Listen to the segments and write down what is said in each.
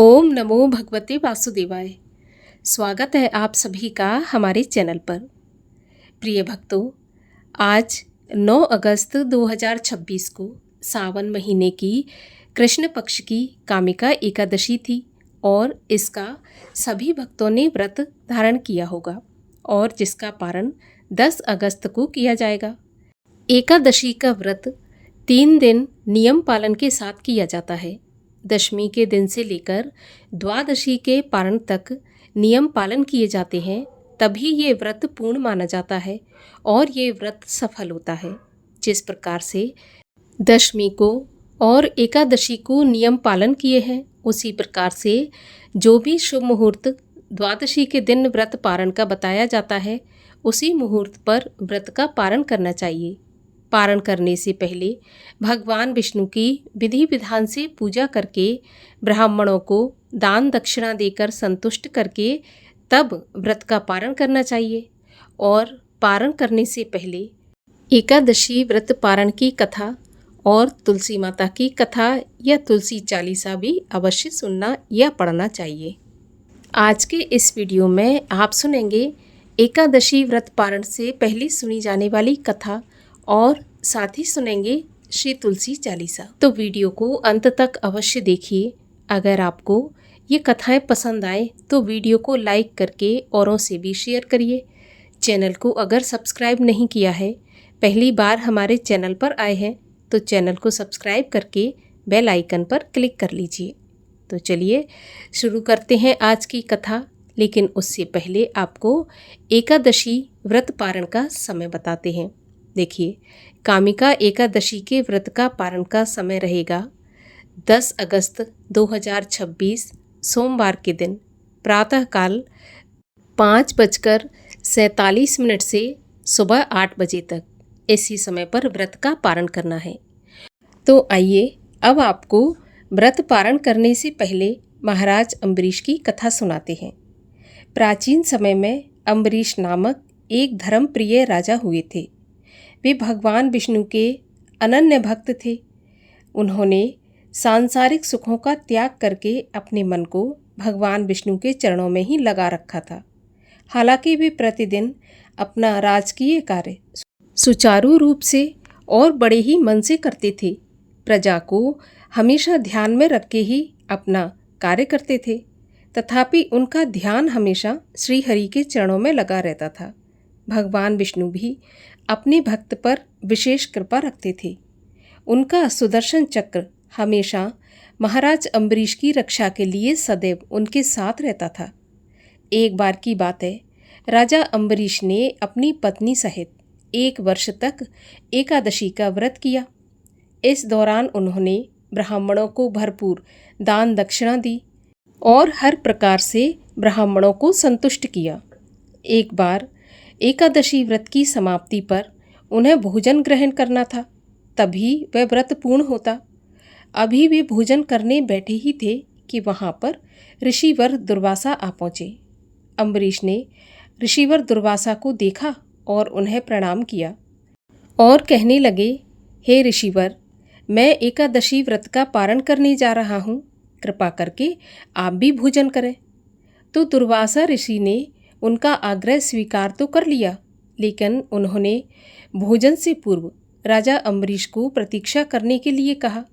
ओम नमो भगवते वासुदेवाय। स्वागत है आप सभी का हमारे चैनल पर। प्रिय भक्तों, आज 9 अगस्त 2026 को सावन महीने की कृष्ण पक्ष की कामिका एकादशी थी और इसका सभी भक्तों ने व्रत धारण किया होगा और जिसका पारण 10 अगस्त को किया जाएगा। एकादशी का व्रत 3 दिन नियम पालन के साथ किया जाता है। दशमी के दिन से लेकर द्वादशी के पारण तक नियम पालन किए जाते हैं, तभी ये व्रत पूर्ण माना जाता है और ये व्रत सफल होता है। जिस प्रकार से दशमी को और एकादशी को नियम पालन किए हैं, उसी प्रकार से जो भी शुभ मुहूर्त द्वादशी के दिन व्रत पारण का बताया जाता है, उसी मुहूर्त पर व्रत का पारण करना चाहिए। पारण करने से पहले भगवान विष्णु की विधि विधान से पूजा करके ब्राह्मणों को दान दक्षिणा देकर संतुष्ट करके तब व्रत का पारण करना चाहिए। और पारण करने से पहले एकादशी व्रत पारण की कथा और तुलसी माता की कथा या तुलसी चालीसा भी अवश्य सुनना या पढ़ना चाहिए। आज के इस वीडियो में आप सुनेंगे एकादशी व्रत पारण से पहले सुनी जाने वाली कथा और साथ ही सुनेंगे श्री तुलसी चालीसा। तो वीडियो को अंत तक अवश्य देखिए। अगर आपको ये कथाएं पसंद आए तो वीडियो को लाइक करके औरों से भी शेयर करिए। चैनल को अगर सब्सक्राइब नहीं किया है, पहली बार हमारे चैनल पर आए हैं, तो चैनल को सब्सक्राइब करके बेल आइकन पर क्लिक कर लीजिए। तो चलिए शुरू करते हैं आज की कथा। लेकिन उससे पहले आपको एकादशी व्रत पारण का समय बताते हैं। देखिए, कामिका एकादशी के व्रत का पारण का समय रहेगा 10 अगस्त 2026 सोमवार के दिन प्रातःकाल 5:47 से सुबह 8 बजे तक इसी समय पर व्रत का पारण करना है। तो आइए अब आपको व्रत पारण करने से पहले महाराज अम्बरीश की कथा सुनाते हैं। प्राचीन समय में अम्बरीश नामक एक धर्मप्रिय राजा हुए थे। वे भगवान विष्णु के अनन्य भक्त थे। उन्होंने सांसारिक सुखों का त्याग करके अपने मन को भगवान विष्णु के चरणों में ही लगा रखा था। हालांकि वे प्रतिदिन अपना राजकीय कार्य सुचारू रूप से और बड़े ही मन से करते थे। प्रजा को हमेशा ध्यान में रख के ही अपना कार्य करते थे, तथापि उनका ध्यान हमेशा श्री हरि के चरणों में लगा रहता था। भगवान विष्णु भी अपने भक्त पर विशेष कृपा रखते थे। उनका सुदर्शन चक्र हमेशा महाराज अम्बरीश की रक्षा के लिए सदैव उनके साथ रहता था। एक बार की बात है, राजा अम्बरीश ने अपनी पत्नी सहित 1 वर्ष तक एकादशी का व्रत किया। इस दौरान उन्होंने ब्राह्मणों को भरपूर दान दक्षिणा दी और हर प्रकार से ब्राह्मणों को संतुष्ट किया। एक बार एकादशी व्रत की समाप्ति पर उन्हें भोजन ग्रहण करना था, तभी वह व्रत पूर्ण होता। अभी वे भोजन करने बैठे ही थे कि वहाँ पर ऋषिवर दुर्वासा आ पहुँचे। अम्बरीश ने ऋषिवर दुर्वासा को देखा और उन्हें प्रणाम किया और कहने लगे, हे ऋषिवर, मैं एकादशी व्रत का पारण करने जा रहा हूँ, कृपा करके आप भी भोजन करें। तो दुर्वासा ऋषि ने उनका आग्रह स्वीकार तो कर लिया, लेकिन उन्होंने भोजन से पूर्व राजा अम्बरीश को प्रतीक्षा करने के लिए कहा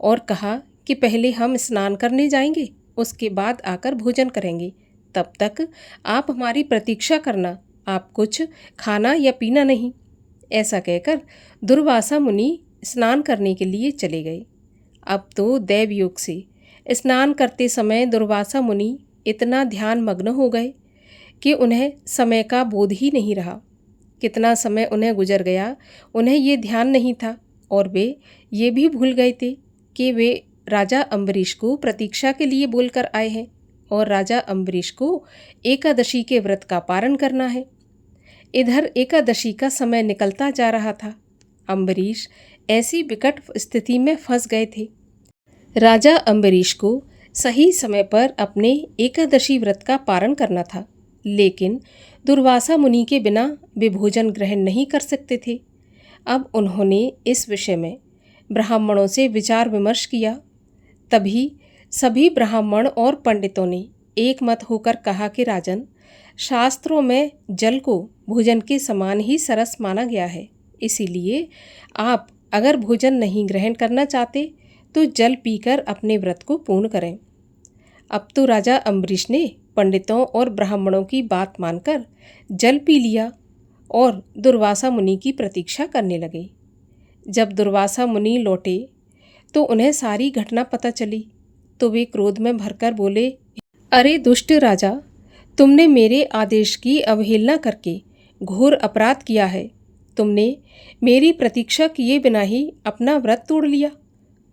और कहा कि पहले हम स्नान करने जाएंगे, उसके बाद आकर भोजन करेंगे। तब तक आप हमारी प्रतीक्षा करना, आप कुछ खाना या पीना नहीं। ऐसा कहकर दुर्वासा मुनि स्नान करने के लिए चले गए। अब तो दैवयोग से स्नान करते समय दुर्वासा मुनि इतना ध्यान मग्न हो गए कि उन्हें समय का बोध ही नहीं रहा। कितना समय उन्हें गुजर गया, उन्हें ये ध्यान नहीं था और वे ये भी भूल गए थे कि वे राजा अम्बरीश को प्रतीक्षा के लिए बोलकर आए हैं और राजा अम्बरीश को एकादशी के व्रत का पारण करना है। इधर एकादशी का समय निकलता जा रहा था। अम्बरीश ऐसी विकट स्थिति में फंस गए थे। राजा अम्बरीश को सही समय पर अपने एकादशी व्रत का पारण करना था, लेकिन दुर्वासा मुनि के बिना वे भोजन ग्रहण नहीं कर सकते थे। अब उन्होंने इस विषय में ब्राह्मणों से विचार विमर्श किया। तभी सभी ब्राह्मण और पंडितों ने एक मत होकर कहा कि राजन, शास्त्रों में जल को भोजन के समान ही सरस माना गया है, इसीलिए आप अगर भोजन नहीं ग्रहण करना चाहते तो जल पीकर अपने व्रत को पूर्ण करें। अब तो राजा अम्बरीश ने पंडितों और ब्राह्मणों की बात मानकर जल पी लिया और दुर्वासा मुनि की प्रतीक्षा करने लगे। जब दुर्वासा मुनि लौटे तो उन्हें सारी घटना पता चली, तो वे क्रोध में भरकर बोले, अरे दुष्ट राजा, तुमने मेरे आदेश की अवहेलना करके घोर अपराध किया है। तुमने मेरी प्रतीक्षा किए बिना ही अपना व्रत तोड़ लिया।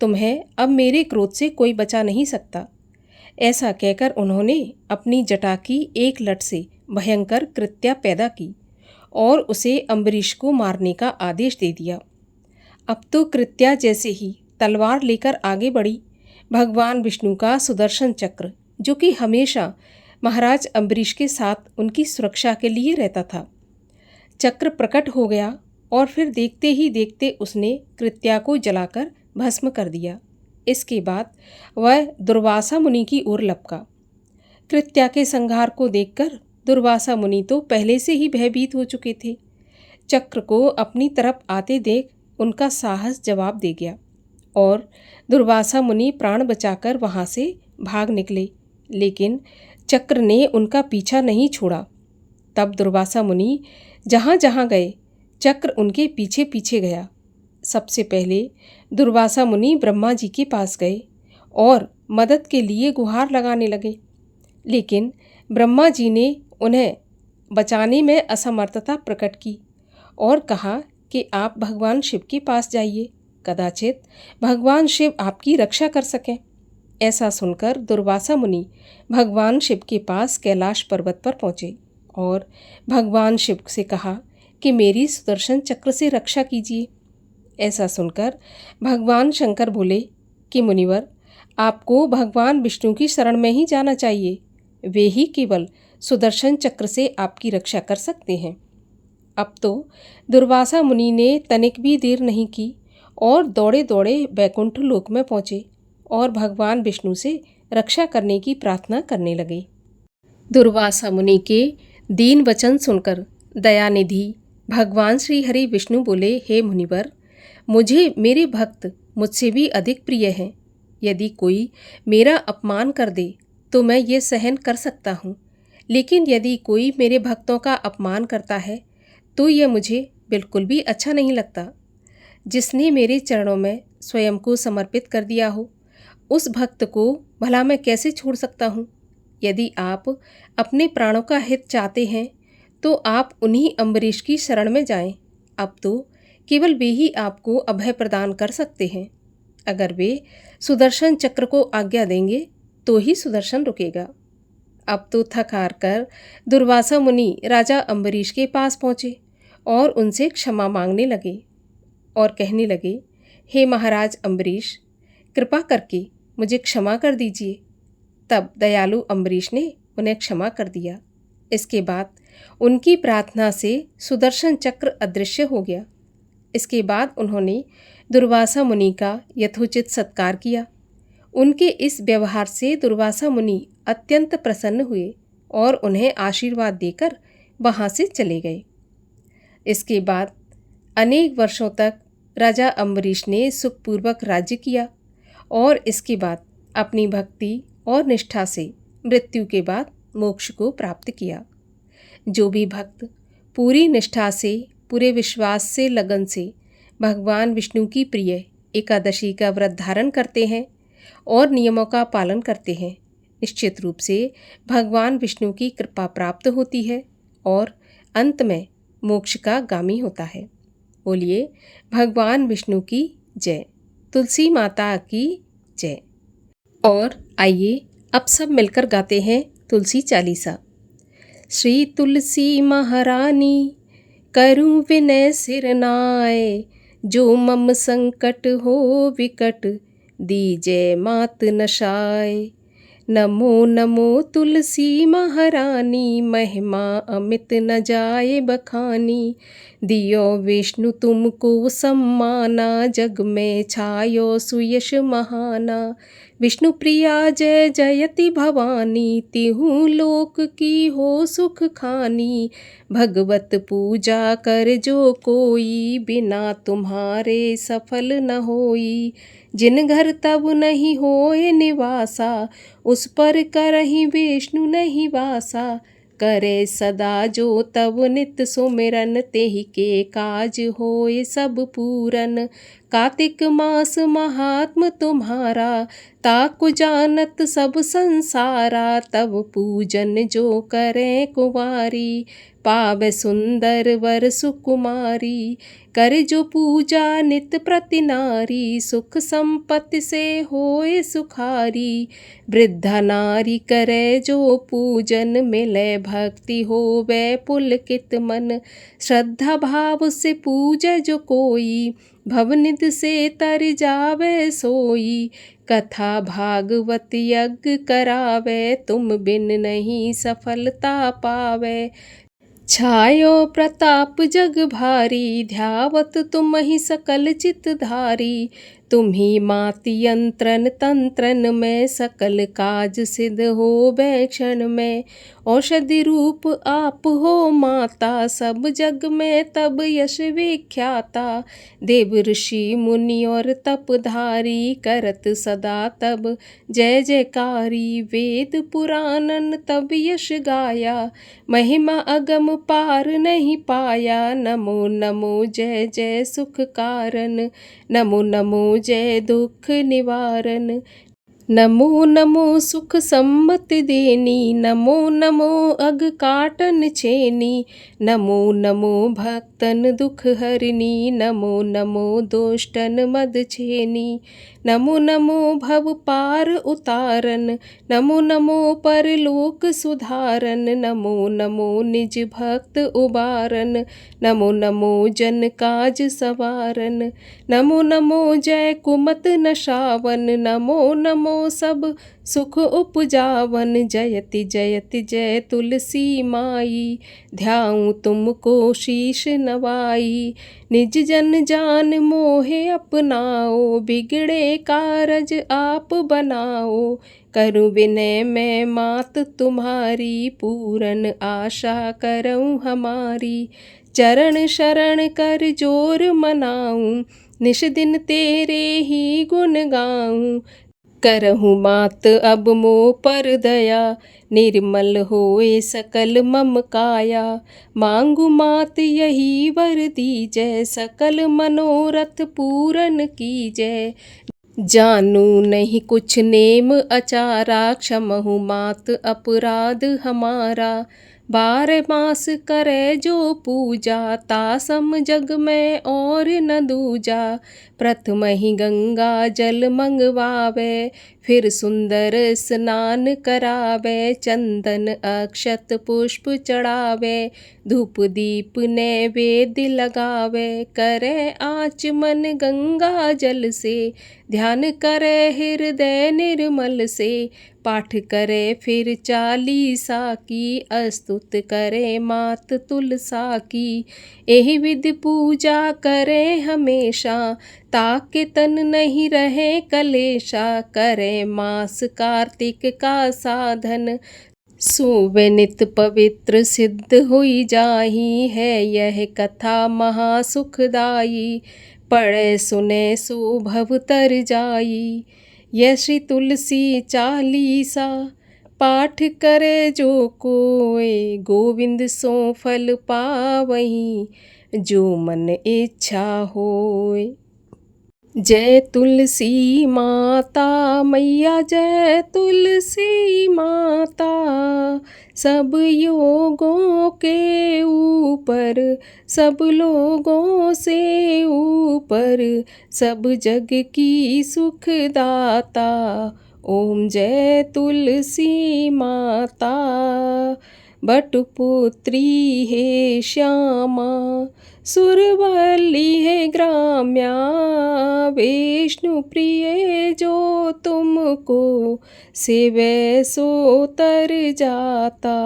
तुम्हें अब मेरे क्रोध से कोई बचा नहीं सकता। ऐसा कहकर उन्होंने अपनी जटा की एक लट से भयंकर कृत्या पैदा की और उसे अम्बरीश को मारने का आदेश दे दिया। अब तो कृत्या जैसे ही तलवार लेकर आगे बढ़ी, भगवान विष्णु का सुदर्शन चक्र, जो कि हमेशा महाराज अम्बरीश के साथ उनकी सुरक्षा के लिए रहता था, चक्र प्रकट हो गया और फिर देखते ही देखते उसने कृत्या को जलाकर भस्म कर दिया। इसके बाद वह दुर्वासा मुनि की ओर लपका। कृत्या के संहार को देखकर दुर्वासा मुनि तो पहले से ही भयभीत हो चुके थे। चक्र को अपनी तरफ आते देख उनका साहस जवाब दे गया और दुर्वासा मुनि प्राण बचाकर वहाँ से भाग निकले, लेकिन चक्र ने उनका पीछा नहीं छोड़ा। तब दुर्वासा मुनि जहाँ जहाँ गए, चक्र उनके पीछे पीछे गया। सबसे पहले दुर्वासा मुनि ब्रह्मा जी के पास गए और मदद के लिए गुहार लगाने लगे, लेकिन ब्रह्मा जी ने उन्हें बचाने में असमर्थता प्रकट की और कहा कि आप भगवान शिव के पास जाइए, कदाचित भगवान शिव आपकी रक्षा कर सकें। ऐसा सुनकर दुर्वासा मुनि भगवान शिव के पास कैलाश पर्वत पर पहुँचे और भगवान शिव से कहा कि मेरी सुदर्शन चक्र से रक्षा कीजिए। ऐसा सुनकर भगवान शंकर बोले कि मुनिवर, आपको भगवान विष्णु की शरण में ही जाना चाहिए, वे ही केवल सुदर्शन चक्र से आपकी रक्षा कर सकते हैं। अब तो दुर्वासा मुनि ने तनिक भी देर नहीं की और दौड़े दौड़े वैकुंठ लोक में पहुँचे और भगवान विष्णु से रक्षा करने की प्रार्थना करने लगे। दुर्वासा मुनि के दीन वचन सुनकर दयानिधि भगवान श्री हरि विष्णु बोले, हे मुनिवर, मुझे मेरे भक्त मुझसे भी अधिक प्रिय हैं। यदि कोई मेरा अपमान कर दे तो मैं ये सहन कर सकता हूँ, लेकिन यदि कोई मेरे भक्तों का अपमान करता है तो यह मुझे बिल्कुल भी अच्छा नहीं लगता। जिसने मेरे चरणों में स्वयं को समर्पित कर दिया हो, उस भक्त को भला मैं कैसे छोड़ सकता हूँ। यदि आप अपने प्राणों का हित चाहते हैं तो आप उन्हीं अम्बरीश की शरण में जाएं। अब तो केवल वे ही आपको अभय प्रदान कर सकते हैं। अगर वे सुदर्शन चक्र को आज्ञा देंगे तो ही सुदर्शन रुकेगा। अब तो थक हार कर दुर्वासा मुनि राजा अम्बरीश के पास पहुँचे और उनसे क्षमा मांगने लगे और कहने लगे, हे महाराज अम्बरीश, कृपा करके मुझे क्षमा कर दीजिए। तब दयालु अम्बरीश ने उन्हें क्षमा कर दिया। इसके बाद उनकी प्रार्थना से सुदर्शन चक्र अदृश्य हो गया। इसके बाद उन्होंने दुर्वासा मुनि का यथोचित सत्कार किया। उनके इस व्यवहार से दुर्वासा मुनि अत्यंत प्रसन्न हुए और उन्हें आशीर्वाद देकर वहाँ से चले गए। इसके बाद अनेक वर्षों तक राजा अम्बरीश ने सुखपूर्वक राज्य किया और इसके बाद अपनी भक्ति और निष्ठा से मृत्यु के बाद मोक्ष को प्राप्त किया। जो भी भक्त पूरी निष्ठा से, पूरे विश्वास से, लगन से भगवान विष्णु की प्रिय एकादशी का व्रत धारण करते हैं और नियमों का पालन करते हैं, निश्चित रूप से भगवान विष्णु की कृपा प्राप्त होती है और अंत में मोक्ष का गामी होता है। बोलिए भगवान विष्णु की जय, तुलसी माता की जय। और आइए अब सब मिलकर गाते हैं तुलसी चालीसा। श्री तुलसी महारानी करूं विनय सिर नाय, जो मम संकट हो विकट दीजय मात नशाय। नमो नमो तुलसी महारानी, महिमा अमित न जाए बखानी। दियो विष्णु तुमको सम्माना, जग में छायो सुयश महाना। विष्णु प्रिया जय जयति भवानी, तिहु लोक की हो सुख खानी। भगवत पूजा कर जो कोई, बिना तुम्हारे सफल न होई। जिन घर तब नहीं होए निवासा, उस पर करहि विष्णु नहीं वासा। करे सदा जो तब नित सुमिरन, तेहि के काज होए सब पूरन। कार्तिक मास महात्म तुम्हारा, ताकु जानत सब संसारा। तब पूजन जो करे कुंवारी, पावे सुंदर वर सुकुमारी। कर जो पूजा नित प्रति नारी, सुख संपत्ति से होए सुखारी। वृद्धा नारी करे जो पूजन, मिले भक्ति होवे पुलकित मन। श्रद्धा भाव से पूजे जो कोई, भवनिधि से तर जावे सोई। कथा भागवत यज्ञ करावे, तुम बिन नहीं सफलता पावे। छायो प्रताप जग भारी, ध्यावत तुम ही सकल चित धारी। तुम ही माति यंत्रन तंत्रन में, सकल काज सिद्ध होवे क्षण में। औषधि रूप आप हो माता, सब जग में तब यश विख्याता। देव ऋषि मुनि और तपधारी, करत सदा तब जय जयकारी। वेद पुराणन तब यश गाया, महिमा अगम पार नहीं पाया। नमो नमो जय जय सुख कारण, नमो नमो जय दुख निवारण। नमो नमो सुख सम्मति देनी, नमो नमो अग काटन छेनी। नमो नमो भक्तन दुख हरनी, नमो नमो दोष्टन मद छेनी। नमो नमो भव पार उतारन, नमो नमो परलोक सुधारन। नमो नमो निज भक्त उबारन, नमो नमो जन काज सवारन। नमो नमो जय कुमत नशावन, नमो नमो सब सुख उपजावन। जयति जयति जय तुलसी माई, ध्याऊं तुमको शीश नवाई। निज जन जान मोहे अपनाओ, बिगड़े कारज आप बनाओ। करूँ विनय मैं मात तुम्हारी, पूरन आशा करऊँ हमारी। चरण शरण कर जोर मनाऊं, निश दिन तेरे ही गुण गाऊं। करहूँ मात अब मोह पर दया, निर्मल होए सकल मम काया। मांगू मात यही वर दीजै, सकल मनोरथ पूरन कीजै। जानू नहीं कुछ नेम अचारा, क्षमहु मात अपराध हमारा। 12 मास करे जो पूजा, तासम जग में और न दूजा। प्रथम ही गंगा जल मंगवावे, फिर सुंदर स्नान करावे। चंदन अक्षत पुष्प चढ़ावे, धूप दीप नैवेद्य लगावे। करे आचमन गंगा जल से, ध्यान करे हृदय निर्मल से। पाठ करे फिर चालीसा की, अस्तुत करे मात तुलसा की। एहि विधि पूजा करे हमेशा, ताके तन नहीं रहे कलेशा। करे मास कार्तिक का साधन, सोवे नित पवित्र सिद्ध हुई जाही। है यह कथा महासुखदाई, पढ़े सुने सो भव तर जाई। यह श्री तुलसी चालीसा, पाठ करे जो कोय। गोविंद सो फल पावहीं, जो मन इच्छा होय। जय तुलसी माता मैया, जय तुलसी माता। सब योगों के ऊपर, सब लोगों से ऊपर, सब जग की सुखदाता। ओम जय तुलसी माता। बटपुत्री है श्यामा, सुरवल्ली है ग्राम्या। विष्णु प्रिय जो तुमको, सेवे सो तर जाता।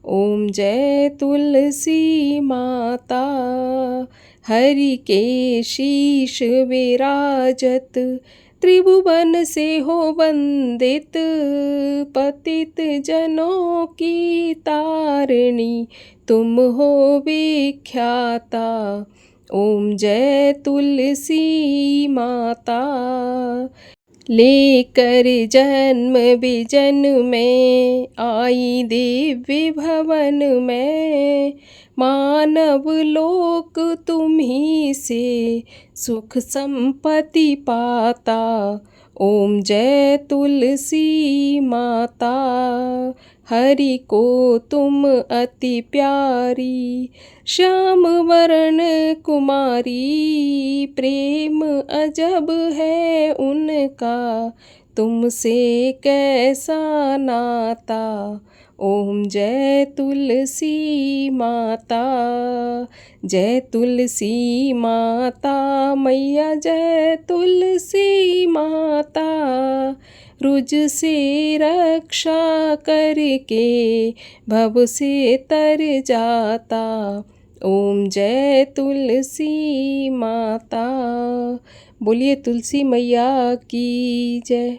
ओम जय तुलसी माता। हरि के शीश विराजत, त्रिभुवन से हो वंदित, पतित जनों की तारिणी तुम हो विख्याता। ओम जय तुलसी माता। लेकर जन्म विजन में आई दिव्य भवन में, मानव लोक तुम्ही से सुख संपत्ति पाता। ओम जय तुलसी माता। हरि को तुम अति प्यारी, श्याम वरण कुमारी, प्रेम अजब है उनका, तुमसे कैसा नाता। ओम जय तुलसी माता। जय तुलसी माता मैया, जय तुलसी माता। रुज से रक्षा करके भव से तर जाता। ओम जय तुलसी माता। बोलिए तुलसी मैया की जय।